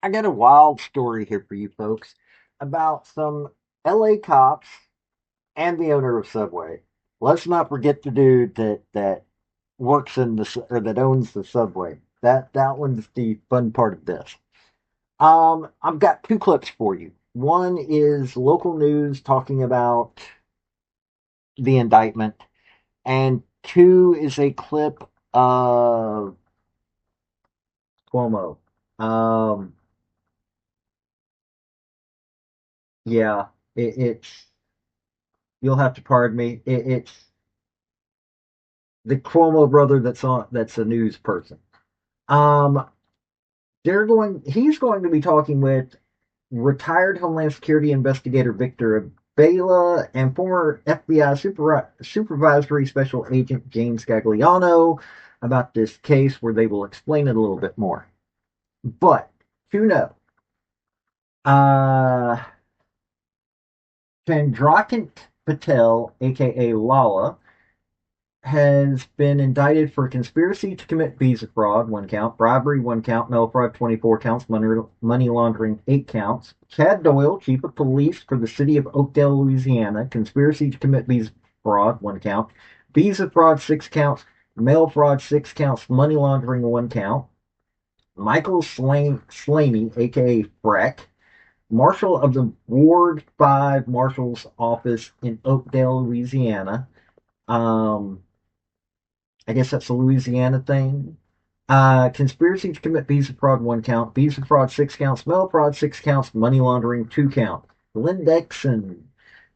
I got a wild story here for you folks about some LA cops and the owner of Subway. Let's not forget the dude that works in the or that owns the Subway. That one's the fun part of this. I've got two clips for you. One is local news talking about the indictment, and two is a clip of Cuomo. Um, yeah, it's you'll have to pardon me. It's the Cuomo brother that's a news person. Um, he's going to be talking with retired Homeland Security investigator Victor Abela and former FBI supervisory special agent James Gagliano about this case where they will explain it a little bit more. But to know, uh, Chandrakant Patel, aka Lala, has been indicted for conspiracy to commit visa fraud, one count, bribery, one count, mail fraud, 24 counts, money laundering, 8 counts. Chad Doyle, chief of police for the city of Oakdale, Louisiana, conspiracy to commit visa fraud, one count, visa fraud, 6 counts, mail fraud, 6 counts, money laundering, 1 count. Michael Slaney, aka Freck, marshal of the Ward 5 Marshal's Office in Oakdale, Louisiana. I guess that's a Louisiana thing. Conspiracy to commit visa fraud, 1 count. Visa fraud, 6 counts. Mail fraud, 6 counts. Money laundering, 2 counts. Glenn Dixon,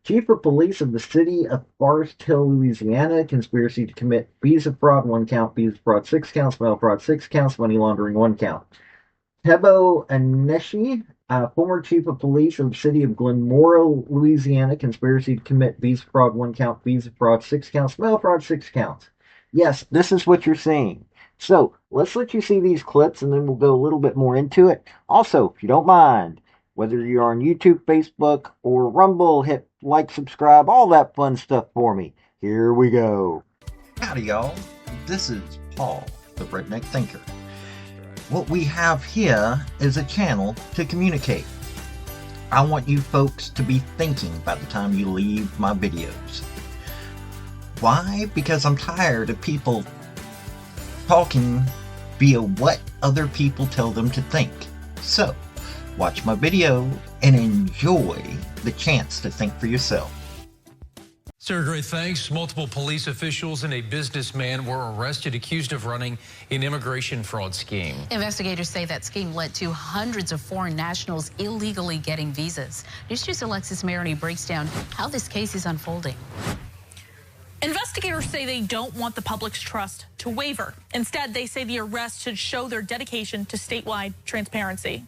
chief of police of the city of Forest Hill, Louisiana. Conspiracy to commit visa fraud, 1 count. Visa fraud, 6 counts. Mail fraud, 6 counts. Money laundering, 1 count. Tebo Aneshi, former chief of police of the city of Glenmora, Louisiana. Conspiracy to commit visa fraud, 1 count. Visa fraud, 6 counts. Mail fraud, 6 counts. Yes, this is what you're seeing. So let's let you see these clips and then we'll go a little bit more into it. Also, if you don't mind, whether you're on YouTube, Facebook, or Rumble, hit like, subscribe, all that fun stuff for me. Here we go. Howdy, y'all. This is Paul, the Redneck Thinker. What we have here is a channel to communicate. I want you folks to be thinking by the time you leave my videos. Why? Because I'm tired of people talking via what other people tell them to think. So, watch my video and enjoy the chance to think for yourself. Sir, great thanks. Multiple police officials and a businessman were arrested accused of running an immigration fraud scheme. Investigators say that scheme led to hundreds of foreign nationals illegally getting visas. News 2's Alexis Maroney breaks down how this case is unfolding. Investigators say they don't want the public's trust to waver. Instead, they say the arrest should show their dedication to statewide transparency.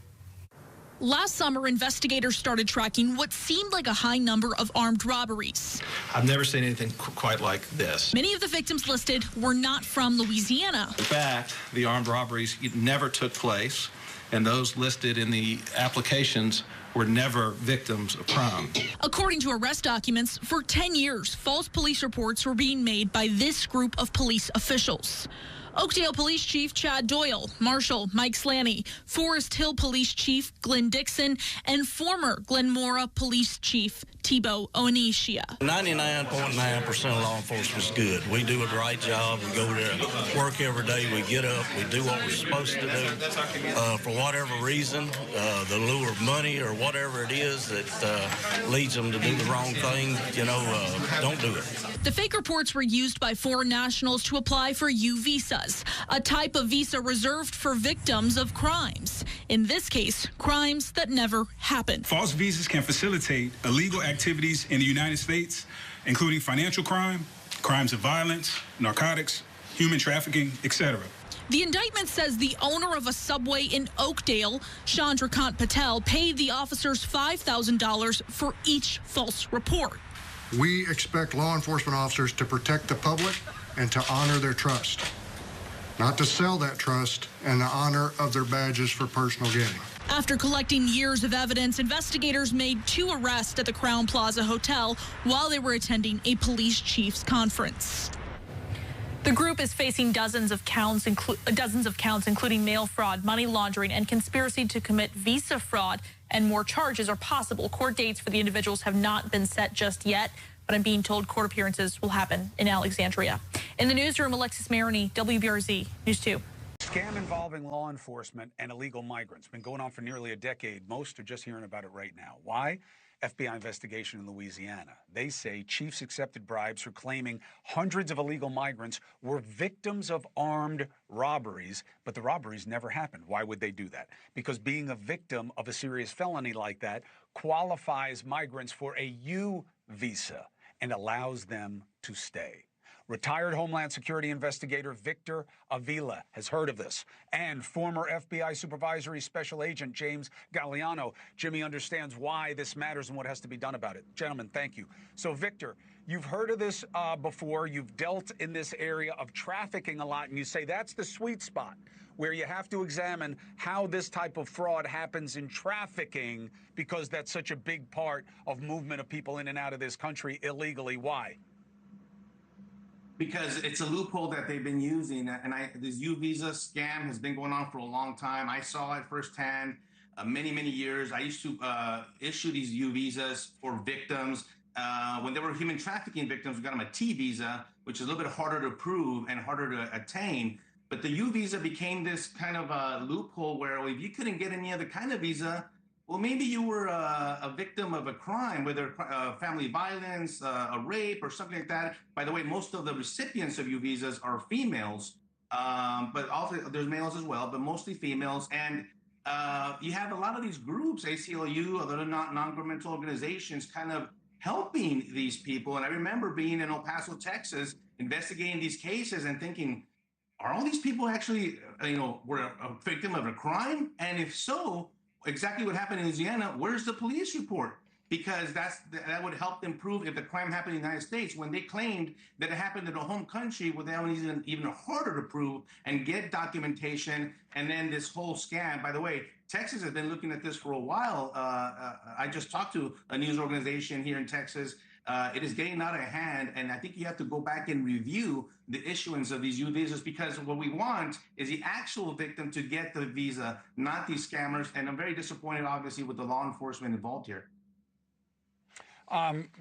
Last summer, investigators started tracking what seemed like a high number of armed robberies. I've never seen anything quite like this. Many of the victims listed were not from Louisiana. In fact, the armed robberies never took place, and those listed in the applications were never victims of crime. According to arrest documents, for 10 years, false police reports were being made by this group of police officials. Oakdale Police Chief Chad Doyle, Marshal Mike Slaney, Forest Hill Police Chief Glenn Dixon, and former Glenmora Police Chief Tebo Onisha. 99.9% of law enforcement is good. We do a great job. We go there and work every day. We get up. We do what we're supposed to do. For whatever reason, the lure of money or whatever it is that leads them to do the wrong thing, don't do it. The fake reports were used by foreign nationals to apply for U visas, a type of visa reserved for victims of crimes. In this case, crimes that never happened. False visas can facilitate illegal activities in the United States, including financial crime, crimes of violence, narcotics, human trafficking, etc. The indictment says the owner of a Subway in Oakdale, Chandrakant Patel, paid the officers $5,000 for each false report. We expect law enforcement officers to protect the public and to honor their trust, not to sell that trust and the honor of their badges for personal gain. After collecting years of evidence, investigators made 2 arrests at the Crowne Plaza Hotel while they were attending a police chief's conference. The group is facing dozens of counts, including mail fraud, money laundering, and conspiracy to commit visa fraud, and more charges are possible. Court dates for the individuals have not been set just yet, but I'm being told court appearances will happen in Alexandria. In the newsroom, Alexis Maroney, WBRZ News 2. Scam involving law enforcement and illegal migrants. Been going on for nearly a decade. Most are just hearing about it right now. Why? FBI investigation in Louisiana. They say chiefs accepted bribes for claiming hundreds of illegal migrants were victims of armed robberies, but the robberies never happened. Why would they do that? Because being a victim of a serious felony like that qualifies migrants for a U visa and allows them to stay. Retired Homeland Security investigator Victor Avila has heard of this, and former FBI Supervisory Special Agent James Galliano. Jimmy understands why this matters and what has to be done about it. Gentlemen, thank you. So, Victor, you've heard of this before. You've dealt in this area of trafficking a lot, and you say that's the sweet spot where you have to examine how this type of fraud happens in trafficking, because that's such a big part of movement of people in and out of this country illegally. Why? Because it's a loophole that they've been using, and this U visa scam has been going on for a long time. I saw it firsthand, many years. I used to issue these U visas for victims. When they were human trafficking victims, we got them a T visa, which is a little bit harder to prove and harder to attain. But the U visa became this kind of a loophole where if you couldn't get any other kind of visa, well, maybe you were a victim of a crime, whether family violence, a rape, or something like that. By the way, most of the recipients of U visas are females, but also there's males as well, but mostly females. And you have a lot of these groups, ACLU, other non-governmental organizations, kind of helping these people. And I remember being in El Paso, Texas, investigating these cases and thinking, are all these people actually, were a victim of a crime? And if so, exactly what happened in Louisiana, where's the police report? Because that would help them prove if the crime happened in the United States. When they claimed that it happened in a home country, well, that was even harder to prove and get documentation. And then this whole scam, by the way, Texas has been looking at this for a while. I just talked to a news organization here in Texas. It is getting out of hand, and I think you have to go back and review the issuance of these U visas, because what we want is the actual victim to get the visa, not these scammers. And I'm very disappointed, obviously, with the law enforcement involved here.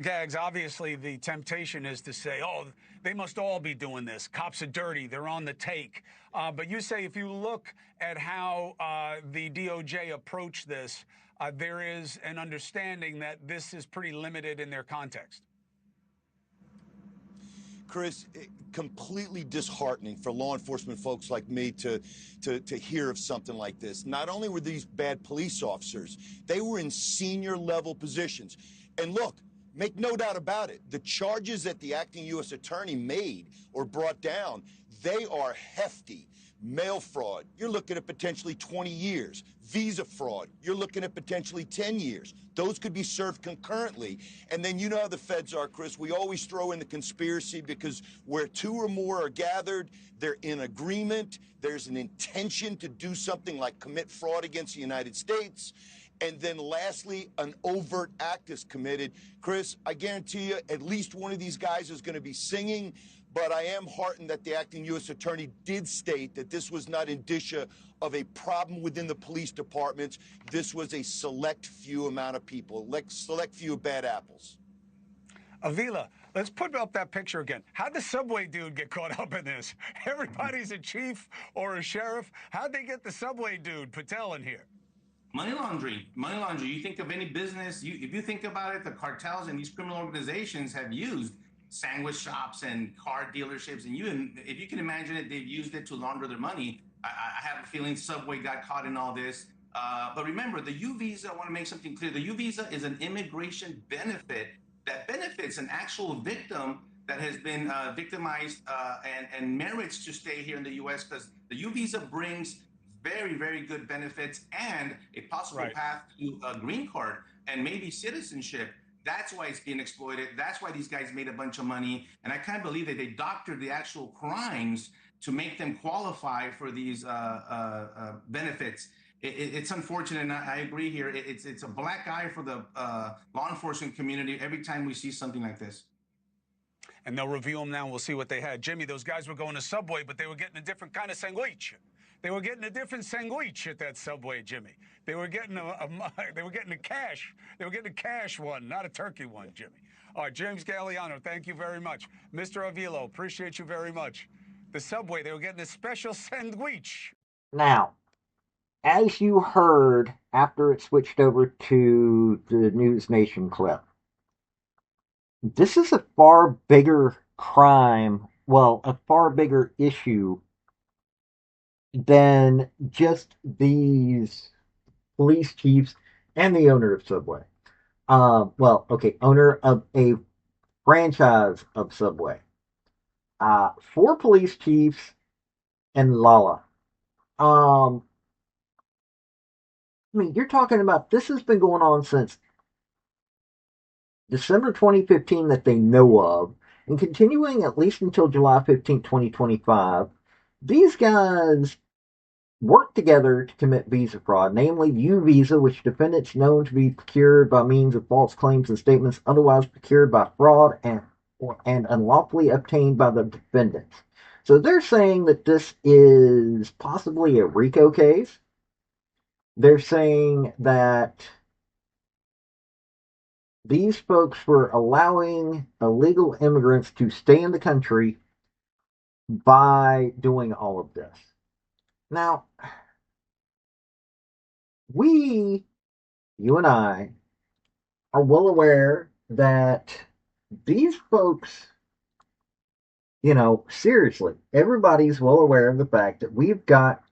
Gags, obviously the temptation is to say, oh, they must all be doing this. Cops are dirty. They're on the take. But you say if you look at how the DOJ approached this, there is an understanding that this is pretty limited in their context. Chris, completely disheartening for law enforcement folks like me to hear of something like this. Not only were these bad police officers, they were in senior level positions. And look, make no doubt about it, the charges that the acting U.S. attorney made or brought down, they are hefty. Mail fraud, you're looking at potentially 20 years. Visa fraud, you're looking at potentially 10 years. Those could be served concurrently. And then you know how the feds are, Chris. We always throw in the conspiracy, because where two or more are gathered, they're in agreement. There's an intention to do something like commit fraud against the United States. And then lastly, an overt act is committed. Chris, I guarantee you at least one of these guys is going to be singing. But I am heartened that the acting U.S. attorney did state that this was not indicia of a problem within the police departments. This was a select few amount of people, like select few bad apples. Avila, let's put up that picture again. How'd the subway dude get caught up in this? Everybody's a chief or a sheriff. How'd they get the subway dude, Patel, in here? Money laundering. You think of any business, if you think about it, the cartels and these criminal organizations have used sandwich shops and car dealerships, and if you can imagine it, they've used it to launder their money. I have a feeling Subway got caught in all this. But remember, the U visa, I want to make something clear. The U visa is an immigration benefit that benefits an actual victim that has been victimized and merits to stay here in the U.S., because the U visa brings very good benefits and a possible path to a green card and maybe citizenship. That's why it's being exploited. That's why these guys made a bunch of money. And I can't believe that they doctored the actual crimes to make them qualify for these benefits. It's unfortunate, and I agree here. It's a black eye for the law enforcement community every time we see something like this. and they'll review them now, and we'll see what they had. Jimmy, those guys were going to Subway, but they were getting a different kind of sandwich. They were getting a different sandwich at that Subway, Jimmy. They were getting they were getting a cash. They were getting a cash one, not a turkey one, Jimmy. All right, James Galliano, thank you very much. Mr. Avilo, appreciate you very much. The Subway, they were getting a special sandwich. Now, as you heard after it switched over to the News Nation clip, this is a far bigger crime, well, a far bigger issue than just these police chiefs and the owner of Subway. Owner of a franchise of Subway. Four police chiefs and Lala. I mean, you're talking about this has been going on since December 2015 that they know of, and continuing at least until July 15th, 2025. These guys worked together to commit visa fraud, namely U visa, which defendants known to be procured by means of false claims and statements otherwise procured by fraud and unlawfully obtained by the defendants. So they're saying that this is possibly a RICO case. They're saying that these folks were allowing illegal immigrants to stay in the country by doing all of this. Now, you and I, are well aware that these folks, seriously, everybody's well aware of the fact that we've got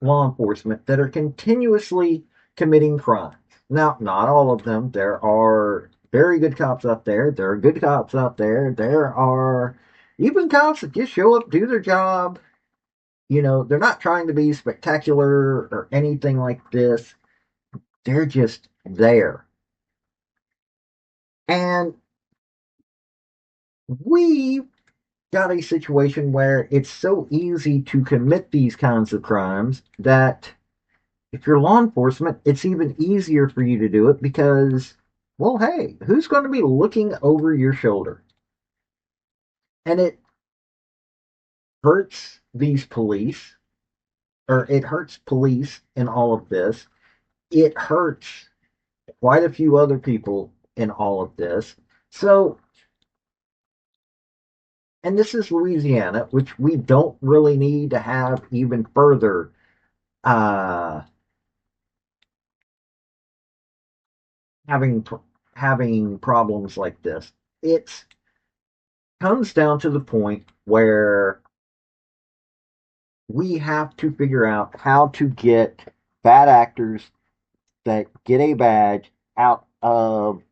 law enforcement that are continuously committing crimes. Now, not all of them. There are very good cops out there. There are good cops out there. There are even cops that just show up, do their job. They're not trying to be spectacular or anything like this. They're just there. And we got a situation where it's so easy to commit these kinds of crimes that if you're law enforcement, it's even easier for you to do it because, well, hey, who's going to be looking over your shoulder? And it hurts these police, or it hurts police in all of this. It hurts quite a few other people in all of this. So, and this is Louisiana, which we don't really need to have even further having problems like this. It comes down to the point where we have to figure out how to get bad actors that get a badge out of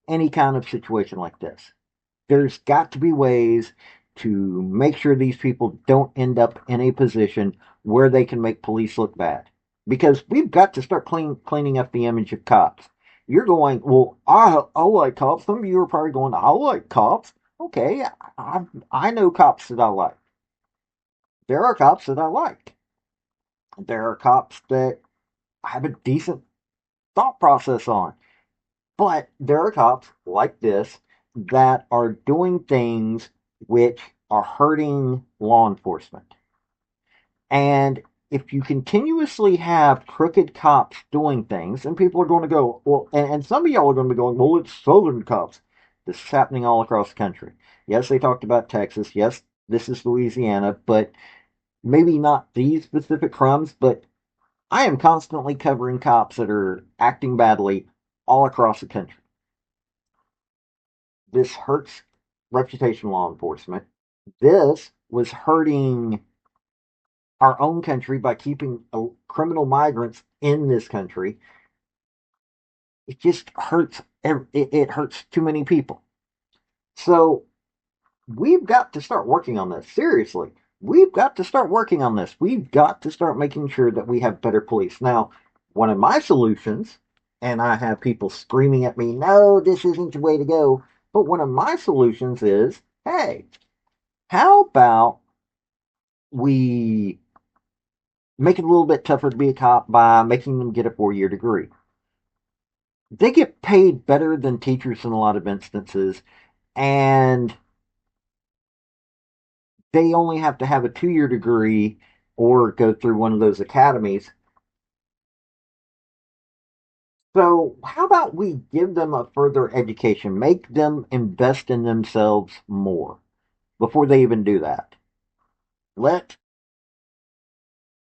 any kind of situation like this. There's got to be ways to make sure these people don't end up in a position where they can make police look bad. Because we've got to start cleaning up the image of cops. You're going, well, I like cops. Some of you are probably going, I like cops. Okay, I know cops that I like. There are cops that I like. There are cops that I have a decent thought process on. But there are cops like this that are doing things which are hurting law enforcement. And if you continuously have crooked cops doing things, and people are going to go, well, and some of y'all are going to be going, well, it's Southern cops. This is happening all across the country. Yes, they talked about Texas. Yes, this is Louisiana, but maybe not these specific crimes, but I am constantly covering cops that are acting badly all across the country. This hurts reputation law enforcement. This was hurting our own country by keeping criminal migrants in this country. It just hurts. It hurts too many people. So we've got to start working on this. Seriously, we've got to start working on this. We've got to start making sure that we have better police. Now, one of my solutions, and I have people screaming at me, no, this isn't the way to go. But one of my solutions is, hey, how about we make it a little bit tougher to be a cop by making them get a 4-year degree? They get paid better than teachers in a lot of instances, and they only have to have a 2-year degree or go through one of those academies. So, how about we give them a further education, make them invest in themselves more before they even do that? Let,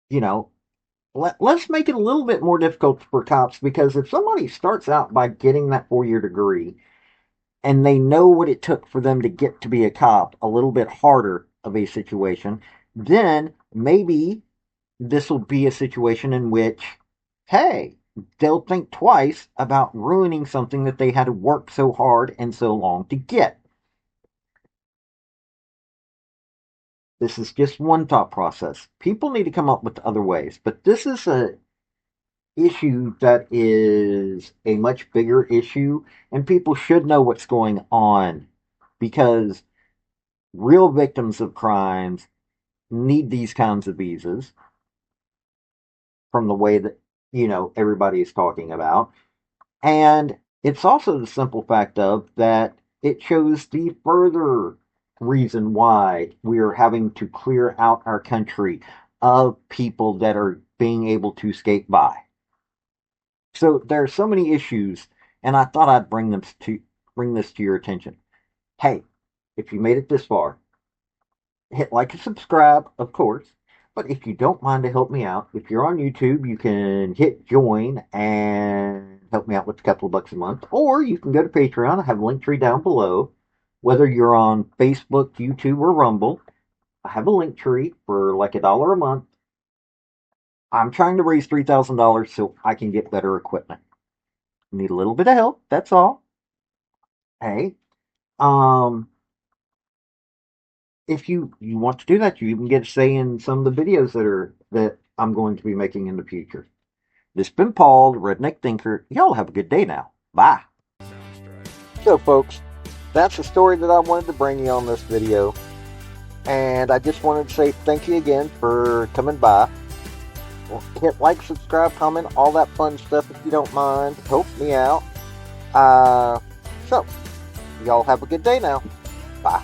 you know, let's make it a little bit more difficult for cops, because if somebody starts out by getting that 4-year degree and they know what it took for them to get to be a cop, a little bit harder of a situation, then maybe this will be a situation in which, hey, they'll think twice about ruining something that they had to work so hard and so long to get. This is just one thought process. People need to come up with other ways, but this is a issue that is a much bigger issue, and people should know what's going on, because real victims of crimes need these kinds of visas, from the way that everybody is talking about. And it's also the simple fact of that it shows the further reason why we are having to clear out our country of people that are being able to skate by. So there are so many issues, and I thought I'd bring this to your attention. Hey, if you made it this far, hit like and subscribe, of course. But if you don't mind to help me out, if you're on YouTube, you can hit join and help me out with a couple of bucks a month. Or you can go to Patreon. I have a link tree down below. Whether you're on Facebook, YouTube, or Rumble, I have a link tree for like $1 a month. I'm trying to raise $3,000 so I can get better equipment. Need a little bit of help, that's all. Hey, if you want to do that, you even get a say in some of the videos that I'm going to be making in the future. This has been Paul, the Redneck Thinker. Y'all have a good day now. Bye. So, folks, that's the story that I wanted to bring you on this video. And I just wanted to say thank you again for coming by. Hit like, subscribe, comment, all that fun stuff if you don't mind. Help me out. So, y'all have a good day now. Bye.